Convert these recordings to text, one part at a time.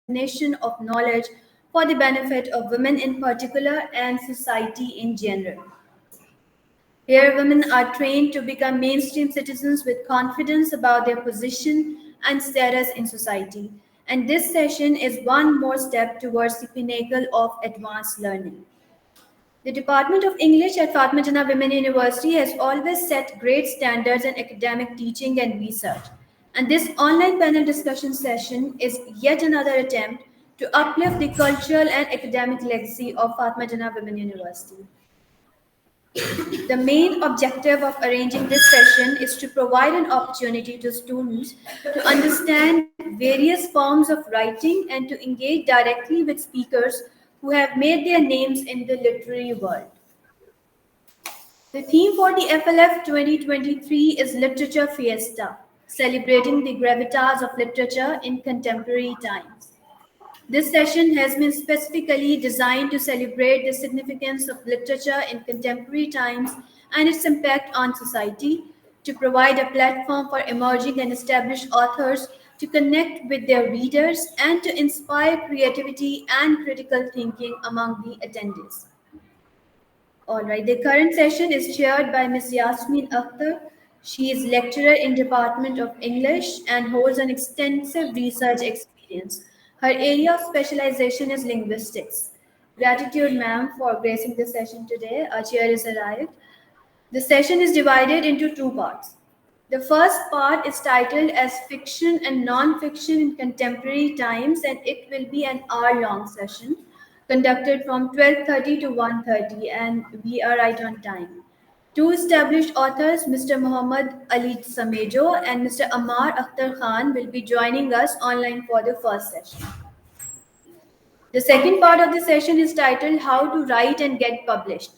dissemination of knowledge for the benefit of women in particular and society in general. Here, women are trained to become mainstream citizens with confidence about their position and status in society. And this session is one more step towards the pinnacle of advanced learning. The Department of English at Fatima Jinnah Women University has always set great standards in academic teaching and research. And this online panel discussion session is yet another attempt to uplift the cultural and academic legacy of Fatima Jinnah Women University. The main objective of arranging this session is to provide an opportunity to students to understand various forms of writing and to engage directly with speakers who have made their names in the literary world. The theme for the FLF 2023 is Literature Fiesta, celebrating the gravitas of literature in contemporary times. This session has been specifically designed to celebrate the significance of literature in contemporary times and its impact on society, to provide a platform for emerging and established authors to connect with their readers, and to inspire creativity and critical thinking among the attendees. All right, the current session is chaired by Ms. Yasmin Akhtar. She is lecturer in Department of English and holds an extensive research experience. Her area of specialization is linguistics. Gratitude, ma'am, for gracing the session today. Our chair is arrived. The session is divided into two parts. The first part is titled as Fiction and Non-Fiction in Contemporary Times, and it will be an hour-long session conducted from 12:30 to 1:30, and we are right on time. Two established authors, Mr. Muhammad Ali Samejo and Mr. Ammar Akhtar Khan, will be joining us online for the first session. The second part of the session is titled How to Write and Get Published,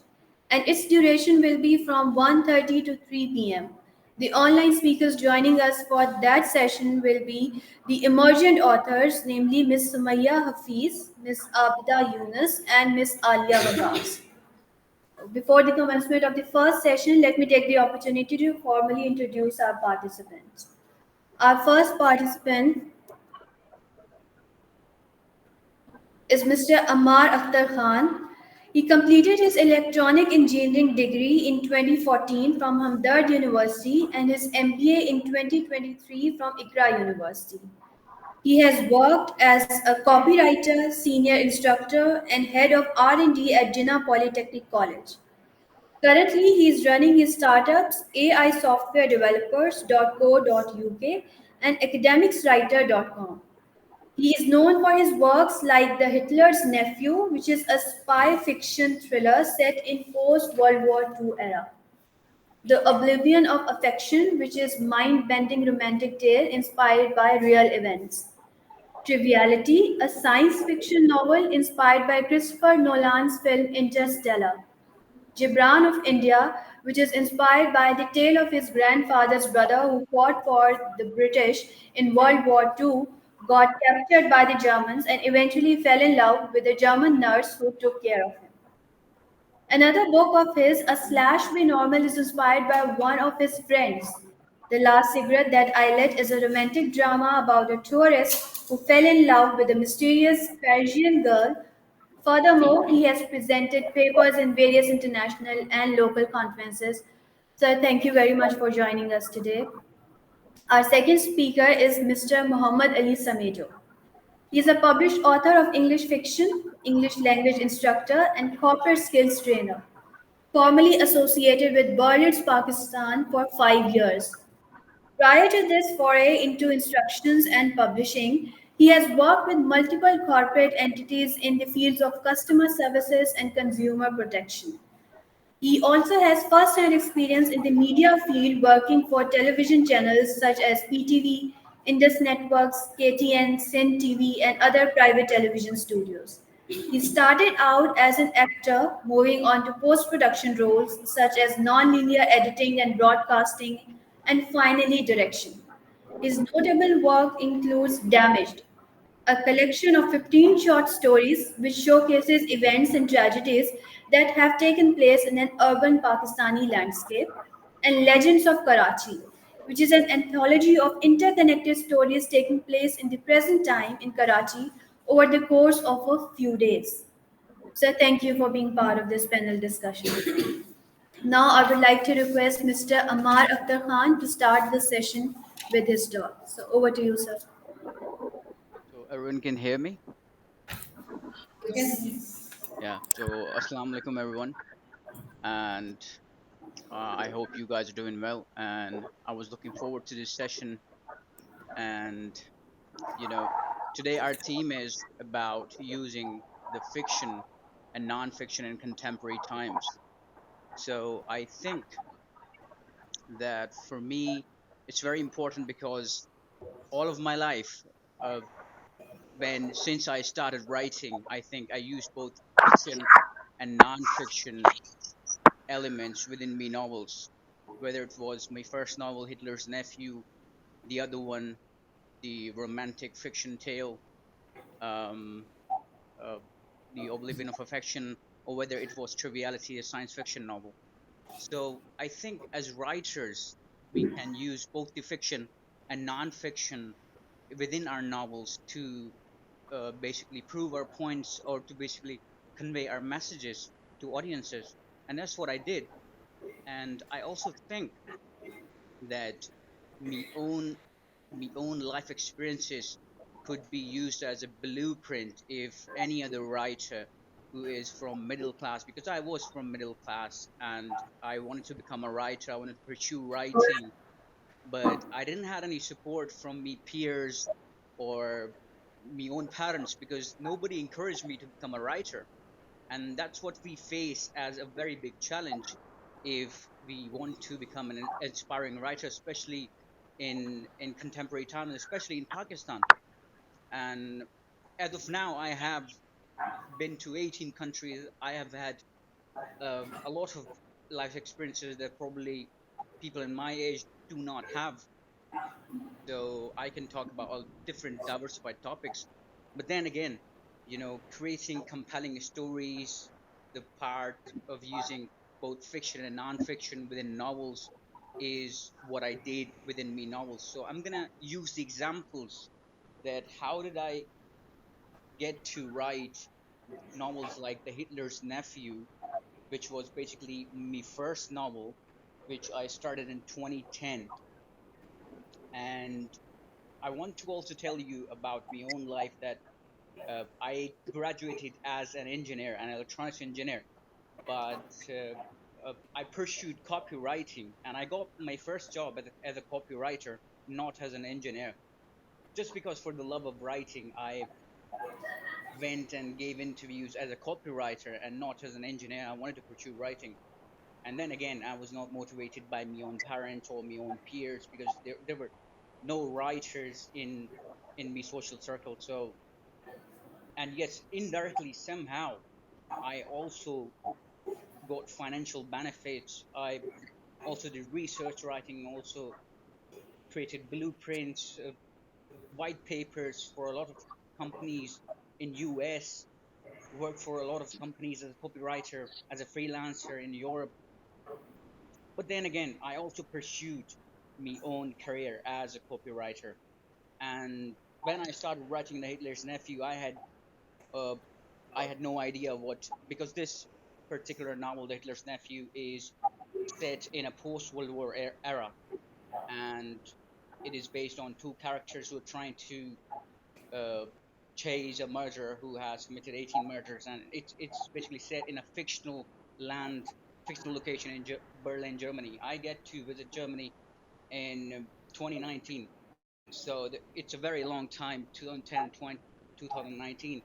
and its duration will be from 1:30 to 3 p.m. The online speakers joining us for that session will be the emergent authors, namely Ms. Sumaya Hafiz, Ms. Abida Yunus, and Ms. Alia Wagaz. Before the commencement of the first session, let me take the opportunity to formally introduce our participants. Our first participant is Mr. Ammar Akhtar Khan. He completed his electronic engineering degree in 2014 from Hamdard University and his MBA in 2023 from Iqra University. He has worked as a copywriter, senior instructor, and head of R&D at Jinnah Polytechnic College. Currently, he is running his startups aisoftwaredevelopers.co.uk and academicswriter.com. He is known for his works like The Hitler's Nephew, which is a spy fiction thriller set in post-World War II era. The Oblivion of Affection, which is mind-bending romantic tale inspired by real events. Triviality, a science fiction novel inspired by Christopher Nolan's film Interstellar. Gibran of India, which is inspired by the tale of his grandfather's brother who fought for the British in World War II, got captured by the Germans, and eventually fell in love with a German nurse who took care of him. Another book of his, A Slash Be Normal, is inspired by one of his friends. The Last Cigarette That I Lit is a romantic drama about a tourist who fell in love with a mysterious Parisian girl. Furthermore, he has presented papers in various international and local conferences. So thank you very much for joining us today. Our second speaker is Mr. Muhammad Ali Samejo. He is a published author of English fiction, English language instructor, and corporate skills trainer, formerly associated with Berlitz, Pakistan for 5 years. Prior to this foray into instructions and publishing, he has worked with multiple corporate entities in the fields of customer services and consumer protection. He also has first-hand experience in the media field working for television channels such as PTV, Indus Networks, KTN, Sin TV, and other private television studios. He started out as an actor, moving on to post-production roles such as non-linear editing and broadcasting, and finally direction. His notable work includes Damaged, a collection of 15 short stories which showcases events and tragedies that have taken place in an urban Pakistani landscape, and Legends of Karachi, which is an anthology of interconnected stories taking place in the present time in Karachi over the course of a few days. So thank you for being part of this panel discussion. Now I would like to request Mr. Amar Akhtar Khan to start the session with his talk. So over to you, sir. So everyone can hear me? Yeah. So assalamu alaikum everyone, and I hope you guys are doing well. And I was looking forward to this session. And you know, today our theme is about using the fiction and non-fiction in contemporary times. So I think that for me, it's very important because all of my life, uh, when since I started writing, I think I used both fiction and non-fiction elements within me novels, whether it was my first novel, Hitler's Nephew, the other one, the romantic fiction tale, um, uh, The Oblivion of Affection, or whether it was Triviality, a science fiction novel. So I think as writers, we can use both the fiction and non-fiction within our novels to basically prove our points or to basically convey our messages to audiences. And that's what I did. And I also think that me own me own life experiences could be used as a blueprint if any other writer who is from middle class, because I was from middle class and I wanted to become a writer, I wanted to pursue writing, but I didn't have any support from me peers or me own parents because nobody encouraged me to become a writer. And that's what we face as a very big challenge if we want to become an inspiring writer, especially in contemporary times, especially in Pakistan. And as of now, I have been to 18 countries. I have had a lot of life experiences that probably people in my age do not have, so I can talk about all different diversified topics. But then again, creating compelling stories, the part of using both fiction and non-fiction within novels is what I did within me novels. So I'm gonna use the examples that how did I get to write novels like The Hitler's Nephew, which was basically my first novel, which I started in 2010. And I want to also tell you about my own life that I graduated as an engineer, an electronics engineer, but I pursued copywriting and I got my first job as a copywriter, not as an engineer. Just because for the love of writing, I went and gave interviews as a copywriter and not as an engineer. I wanted to pursue writing. And then again, I was not motivated by my own parents or my own peers because there were no writers in my social circle. So, and yes, indirectly somehow I also got financial benefits. I also did research writing, also created blueprints, white papers for a lot of companies in US, worked for a lot of companies as a copywriter, as a freelancer in Europe. But then again, I also pursued my own career as a copywriter. And when I started writing The Hitler's Nephew, uh, I had no idea what, because this particular novel, The Hitler's Nephew, is set in a post World War era, and it is based on two characters who are trying to uh, chase a murderer who has committed 18 murders, and it's basically set in a fictional land, fictional location in Berlin, Germany. I get to visit Germany in 2019, so it's a very long time, 2010 and 2019.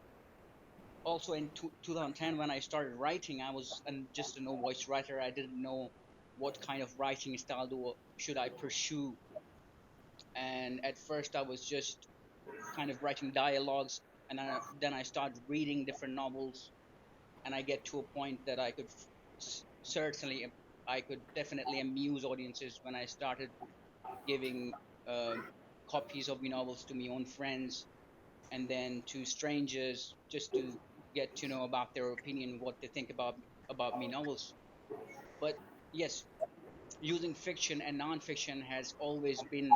Also in 2010, when I started writing, I was just a no voice writer. I didn't know what kind of writing style should I pursue, and at first I was just kind of writing dialogues, and then I started reading different novels, and I get to a point that I could certainly, I could definitely amuse audiences when I started giving um, copies of my novels to my own friends and then to strangers just to get to know about their opinion, what they think about me novels. But yes, using fiction and nonfiction has always been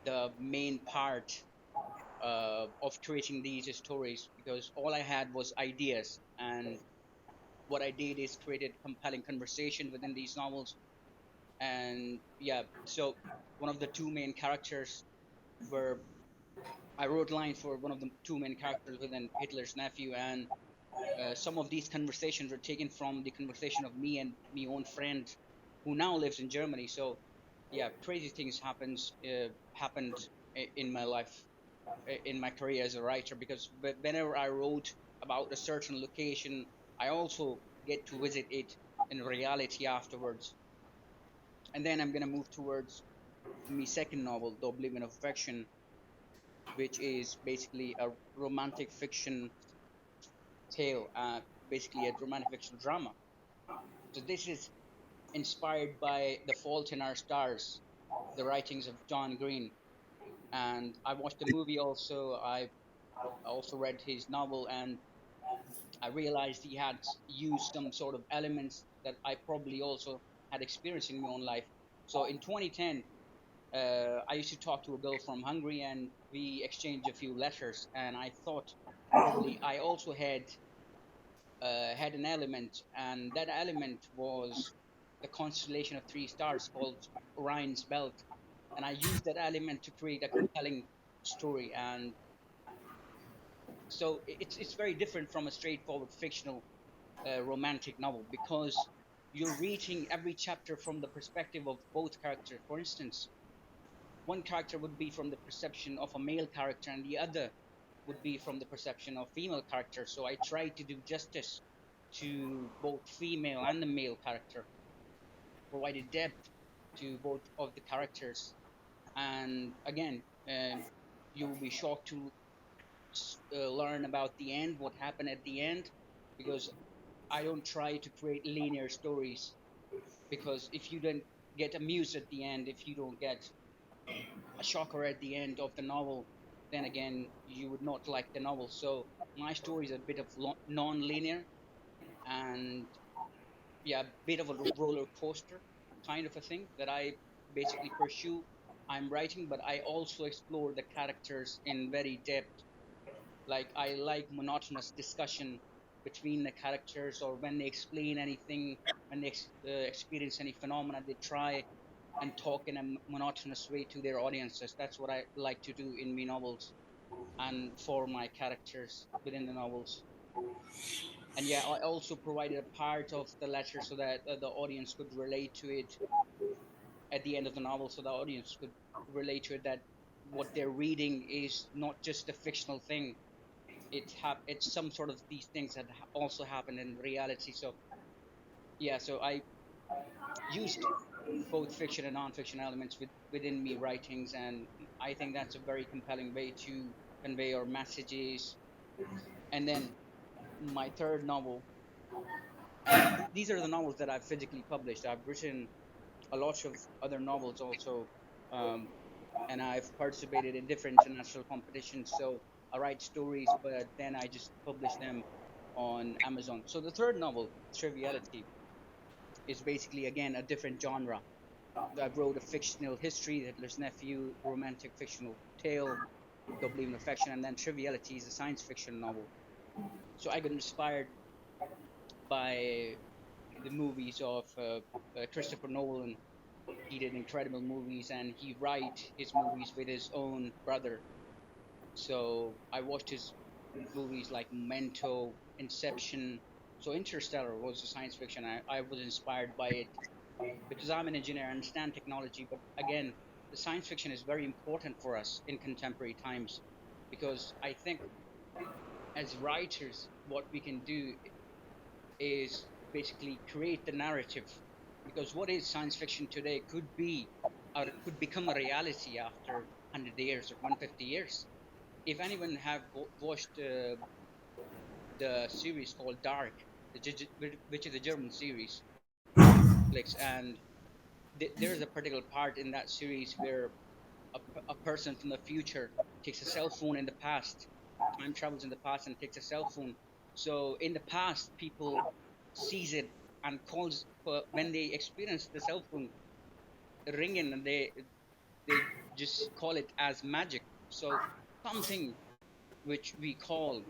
the main part of creating these stories, because all I had was ideas, and what I did is created compelling conversation within these novels. And yeah, so one of the two main characters were I wrote lines for one of the two main characters within Hitler's nephew, and some of these conversations were taken from the conversation of me and my own friend, who now lives in Germany. So yeah, crazy things happened in my life, in my career as a writer, because whenever I wrote about a certain location, I also get to visit it in reality afterwards. And then I'm gonna move towards my second novel, The Oblivion of Affection, which is basically a romantic fiction tale, basically a romantic fiction drama. So this is inspired by The Fault in Our Stars, the writings of John Green. And I watched the movie also. I also read his novel, and I realized he had used some sort of elements that I probably also had experienced in my own life. So in 2010, I used to talk to a girl from Hungary, and we exchanged a few letters. And I thought probably I also had an element, and that element was the constellation of three stars called Orion's Belt. And I used that element to create a compelling story. And so it's very different from a straightforward fictional romantic novel, because you're reading every chapter from the perspective of both characters. For instance, one character would be from the perception of a male character, and the other would be from the perception of female character. So I try to do justice to both female and the male character, provided depth to both of the characters. And again, you will be shocked to learn about the end, what happened at the end, because I don't try to create linear stories. Because if you don't get amused at the end, if you don't get a shocker at the end of the novel, then again, you would not like the novel. So my story is a bit of non-linear, and yeah, a bit of a roller coaster kind of a thing that I basically pursue. I'm writing, but I also explore the characters in very depth. Like I like monotonous discussion between the characters, or when they explain anything, when they experience any phenomena, they try and talk in a monotonous way to their audiences. That's what I like to do in my novels and for my characters within the novels. And yeah, I also provided a part of the letter so that the audience could relate to it at the end of the novel, so the audience could relate to it, that what they're reading is not just a fictional thing. It's some sort of these things that also happen in reality. So yeah, so I used both fiction and non-fiction elements within me writings, and I think that's a very compelling way to convey our messages. And then my third novel, and these are the novels that I've physically published. I've written a lot of other novels also, um, and I've participated in different international competitions. So I write stories, but then I just publish them on Amazon. So the third novel, Triviality, is basically again a different genre. I wrote a fictional history, Hitler's Nephew, romantic fictional tale, Double Even Affection, and then Triviality is a science fiction novel. So I got inspired by the movies of Christopher Nolan. He did incredible movies, and he write his movies with his own brother. So I watched his movies like Memento, Inception. So Interstellar was a science fiction. I was inspired by it because I'm an engineer, I understand technology, but again, the science fiction is very important for us in contemporary times, because I think as writers, what we can do is basically create the narrative. Because what is science fiction today could be, or it could become a reality after 100 years or 150 years. If anyone have watched the series called Dark, which is a German series on Netflix, and there is a particular part in that series where a person from the future takes a cell phone in the past, time travels in the past and takes a cell phone. So in the past, people sees it and calls when they experience the cell phone ringing, and they just call it as magic. So something which we call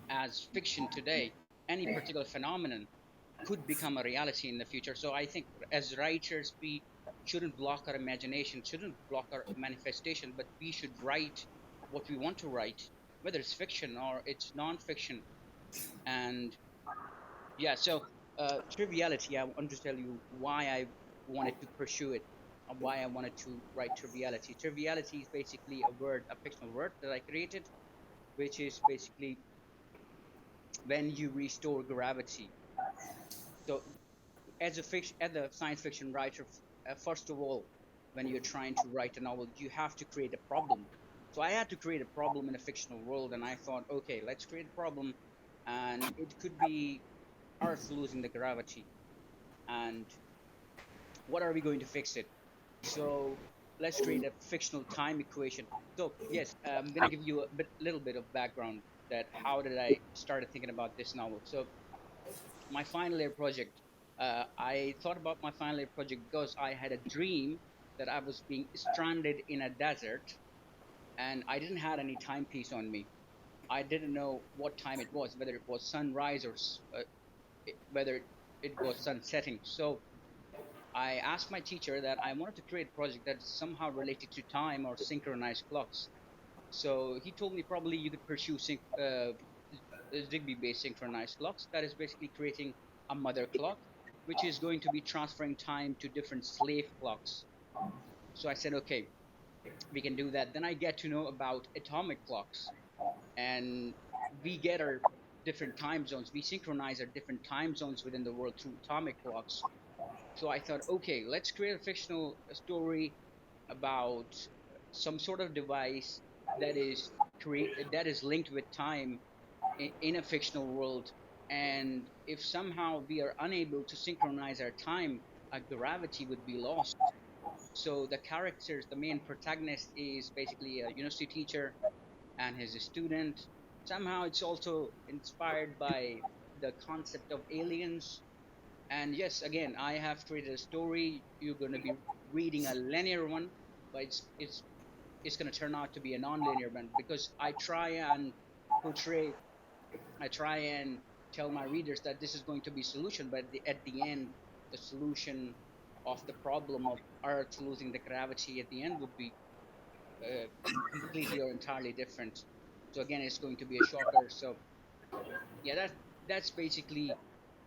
as fiction today, any particular phenomenon could become a reality in the future. So I think as writers, we shouldn't block our imagination, shouldn't block our manifestation, but we should write what we want to write, whether it's fiction or it's non-fiction. And yeah, so triviality, I want to tell you why I wanted to pursue it, why I wanted to write triviality. Triviality is basically a word, a fictional word that I created, which is basically when you restore gravity. So as a science fiction writer, first of all, when you're trying to write a novel, you have to create a problem. So I had to create a problem in a fictional world, and I thought, okay, let's create a problem, and it could be Earth losing the gravity, and what are we going to fix it? So let's create a fictional time equation. So yes, I'm going to give you a little bit of background that how did I started thinking about this novel. So my final year project, I thought about my final year project because I had a dream that I was being stranded in a desert, and I didn't have any timepiece on me. I didn't know what time it was, whether it was sunrise or whether it was sun setting. So I asked my teacher that I wanted to create a project that is somehow related to time or synchronized clocks. So he told me probably you could pursue Zigbee-based synchronized clocks. That is basically creating a mother clock, which is going to be transferring time to different slave clocks. So I said, okay, we can do that. Then I get to know about atomic clocks, and we get our different time zones. We synchronize our different time zones within the world through atomic clocks. So I thought, okay, let's create a fictional story about some sort of device that is that is linked with time in a fictional world. And if somehow we are unable to synchronize our time, our gravity would be lost. So the characters, the main protagonist is basically a university teacher and his student. Somehow it's also inspired by the concept of aliens. And yes, again, I have created a story. You're going to be reading a linear one, but it's going to turn out to be a non-linear one because portray I try and tell my readers that this is going to be solution, but at the end, the solution of the problem of Earth losing the gravity at the end would be uh, completely or entirely different. So again, it's going to be a shocker. So yeah, that's basically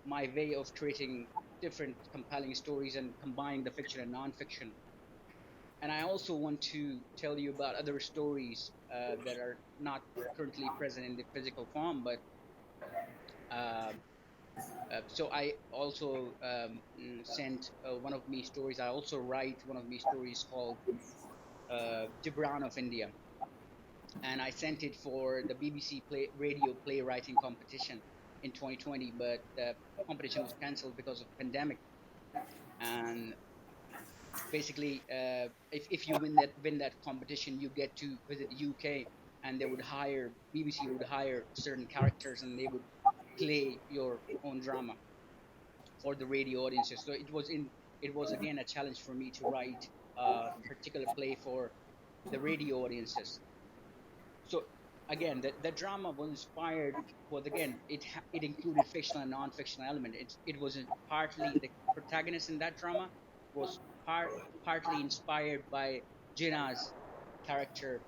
my way of creating different compelling stories and combining the fiction and non-fiction. And I also want to tell you about other stories that are not currently present in the physical form, but uh, so I also sent one of me stories. I also write one of me stories called Gibran of India, and I sent it for the BBC radio playwriting competition in 2020, but the competition was cancelled because of pandemic. And basically, if you win that competition, you get to visit UK, and they would hire BBC would hire certain characters, and they would play your own drama for the radio audiences. So it was again a challenge for me to write a particular play for the radio audiences. So again, the drama was inspired. Was again it included fictional and non-fictional element. It was partly the protagonist in that drama was partly inspired by Jinnah's character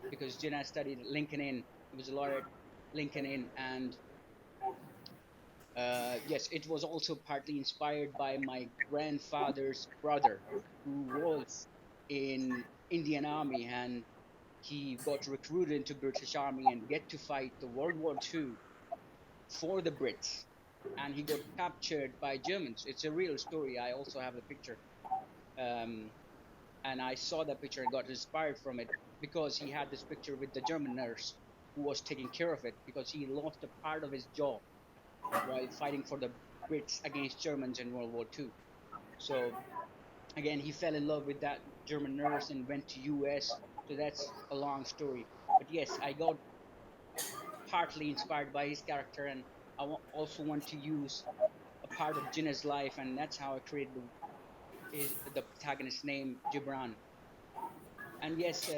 because Jinnah studied at Lincoln Inn. He was a lawyer at Lincoln Inn, and yes, it was also partly inspired by my grandfather's brother, who was in Indian Army, and he got recruited into British Army and get to fight the World War II for the Brits, and he got captured by Germans. It's a real story. I also have the picture, um, and I saw that picture and got inspired from it because he had this picture with the German nurse who was taking care of it because he lost a part of his jaw while fighting for the Brits against Germans in World War II. So again, he fell in love with that German nurse and went to US. So that's a long story. But yes, I got partly inspired by his character, and also want to use a part of Jinnah's life, and that's how I created the protagonist name Gibran. And yes,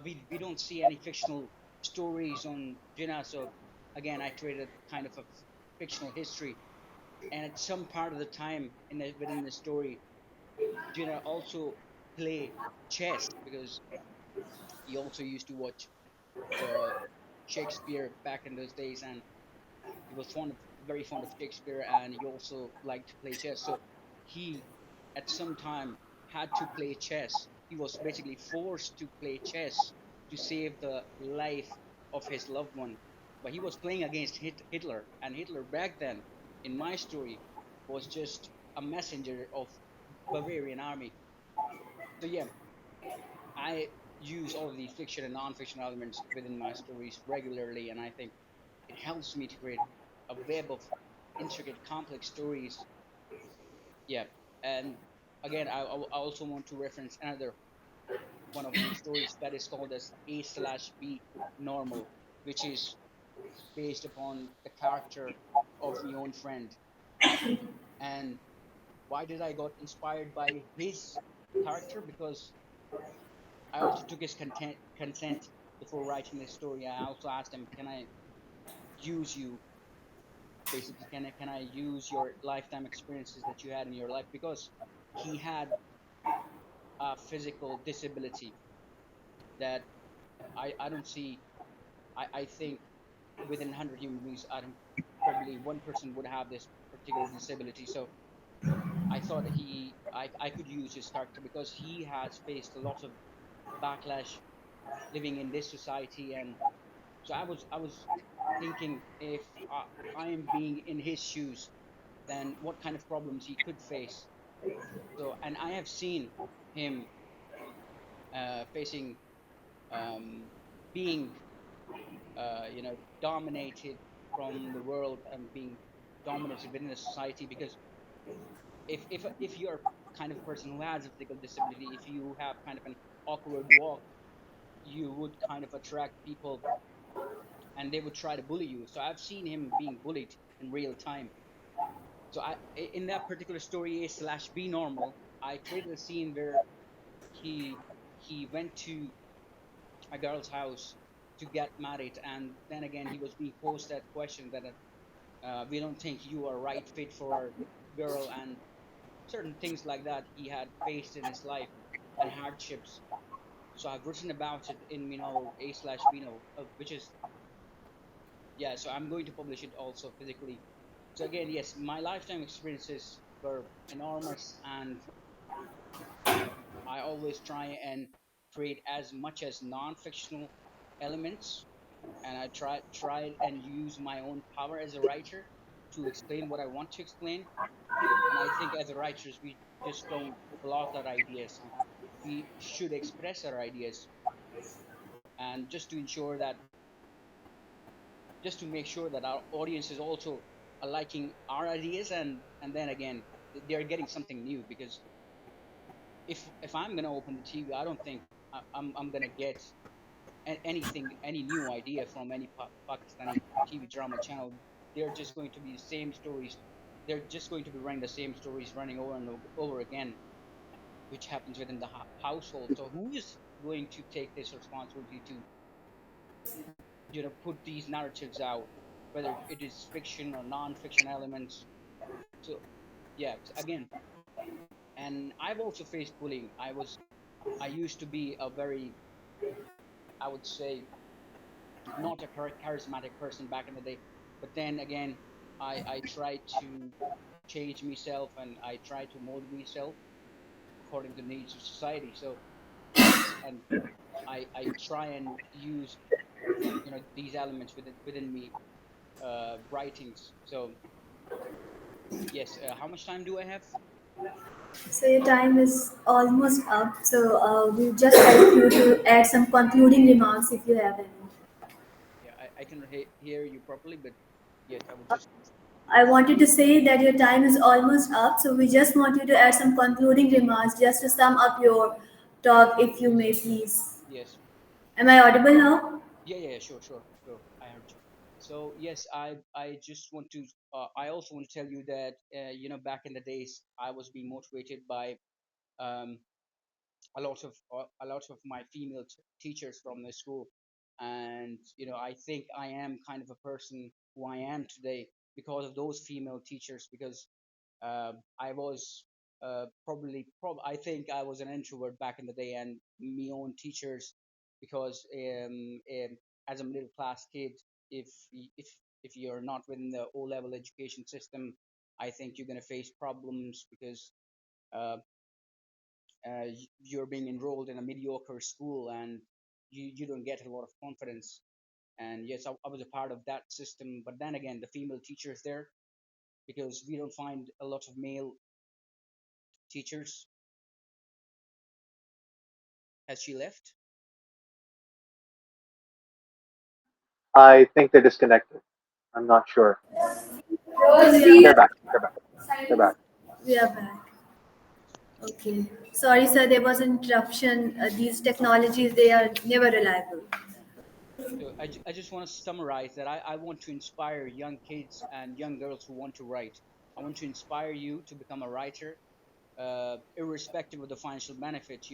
we don't see any fictional stories on Jinnah. So again, I created kind of a fictional history. And at some part of the time within the story, Jinnah also play chess because he also used to watch uh, Shakespeare back in those days, and he was very fond of Shakespeare, and he also liked to play chess. So he, at some time, had to play chess. He was basically forced to play chess to save the life of his loved one. But he was playing against Hitler, and Hitler back then, in my story, was just a messenger of Bavarian army. So yeah, I use all of these fiction and non-fiction elements within my stories regularly, and I think it helps me to create a web of intricate, complex stories. Yeah, and again, I also want to reference another one of my stories that is called as A/B Normal, which is based upon the character of my own friend. And why did I got inspired by his character? Because I also took his consent before writing this story. I also asked him, "Can I use you? Basically, can I use your lifetime experiences that you had in your life?" Because he had a physical disability that I don't see. I think within 100 human beings, I don't probably one person would have this particular disability. So I thought I could use his character because he has faced a lot of backlash living in this society. And so I was thinking, if I am being in his shoes, then what kind of problems he could face. So, and I have seen him facing um, being dominated from the world and being dominated within the society. Because if you're kind of a person who has a physical disability, if you have kind of an awkward walk, you would kind of attract people, and they would try to bully you. So I've seen him being bullied in real time. So in that particular story, A/B Normal, I created a scene where he he went to a girl's house to get married, and then again he was being posed that question that we don't think you are right fit for our girl, and certain things like that he had faced in his life and hardships. So I've written about it in A/B novel, which is, yeah. So I'm going to publish it also physically. So again, yes, my lifetime experiences were enormous, and I always try and create as much as non-fictional elements, and I try and use my own power as a writer to explain what I want to explain. And I think as writers, we just don't block our ideas. We should express our ideas, and just to make sure that our audience is also liking our ideas, and then again they are getting something new. Because if I'm gonna open the TV, I don't think I'm gonna get anything, any new idea from any Pakistani TV drama channel. They're just going to be the same stories. They're just going to be running the same stories running over and over again, which happens within the household. So who is going to take this responsibility to put these narratives out, whether it is fiction or non-fiction elements? So yeah, again, and I've also faced bullying. I used to be a very, I would say, not a charismatic person back in the day. But then again, I tried to change myself, and I tried to mold myself according to the needs of society. So yes, and I try and use these elements within me writings. So yes, how much time do I have? So your time is almost up. So we just like you to add some concluding remarks if you have any. Yeah, I can hear you properly, but yes, I would just I wanted to say that your time is almost up. So we just want you to add some concluding remarks just to sum up your talk, if you may, please. yes. Am I audible now? Yeah, yeah, yeah, sure. I heard you. So yes, I just want to. I also want to tell you that back in the days, I was being motivated by um, a lot of my female teachers from the school, and I think I am kind of a person who I am today because of those female teachers. Because I was I think I was an introvert back in the day, and me own teachers, because as a middle class kid, if if if you're not within the O level education system, I think you're going to face problems, because uh, you're being enrolled in a mediocre school, and you don't get a lot of confidence. And yes, I was a part of that system, but then again, the female teachers there, because we don't find a lot of male teachers. Has she left? I think they're disconnected. I'm not sure. We They're are back. They're back. They're back. we are back. Okay. Sorry, sir. There was an interruption. These technologies, they are never reliable. Yeah. So I just want to summarize that I want to inspire young kids and young girls who want to write. I want to inspire you to become a writer, irrespective of the financial benefits.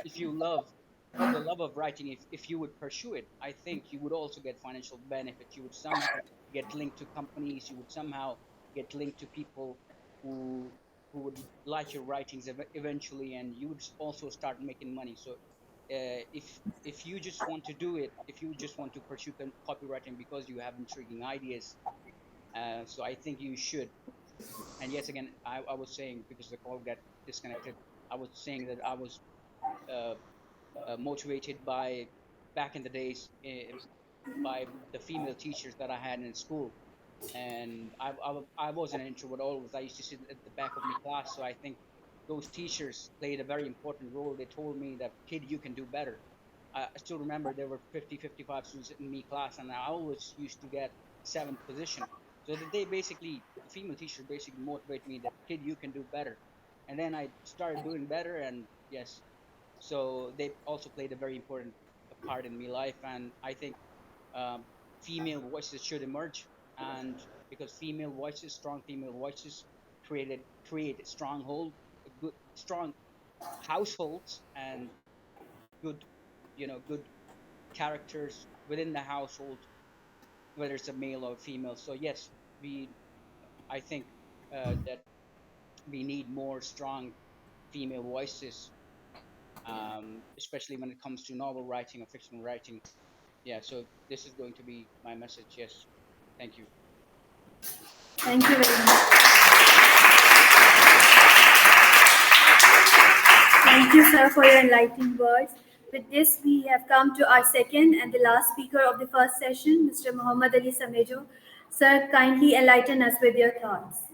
If you love the love of writing, if you would pursue it, I think you would also get financial benefits. You would somehow get linked to companies. You would somehow get linked to people who would like your writings eventually, and you would also start making money. So if you just want to do it, if you just want to pursue copywriting because you have intriguing ideas, so I think you should. And yes, again, I was saying, because the call got disconnected, I was saying that I was uh, motivated by, back in the days, by the female teachers that I had in school. And I was an introvert always. I used to sit at the back of my class, so I think those teachers played a very important role. They told me that, kid, you can do better. I still remember there were 50, 55 students in me class, and I always used to get seventh position. So that the female teacher basically motivated me that, kid, you can do better. And then I started doing better, and yes, so they also played a very important part in my life. And I think um, female voices should emerge, and because strong female voices, create stronghold, good strong households, and good good characters within the household, whether it's a male or female. So yes, we I think that we need more strong female voices, especially when it comes to novel writing or fictional writing. Yeah, so this is going to be my message. Yes, thank you. Thank you very much. Thank you, sir, for your enlightening words. With this, we have come to our second and the last speaker of the first session, Mr. Muhammad Ali Samejo. Sir, kindly enlighten us with your thoughts.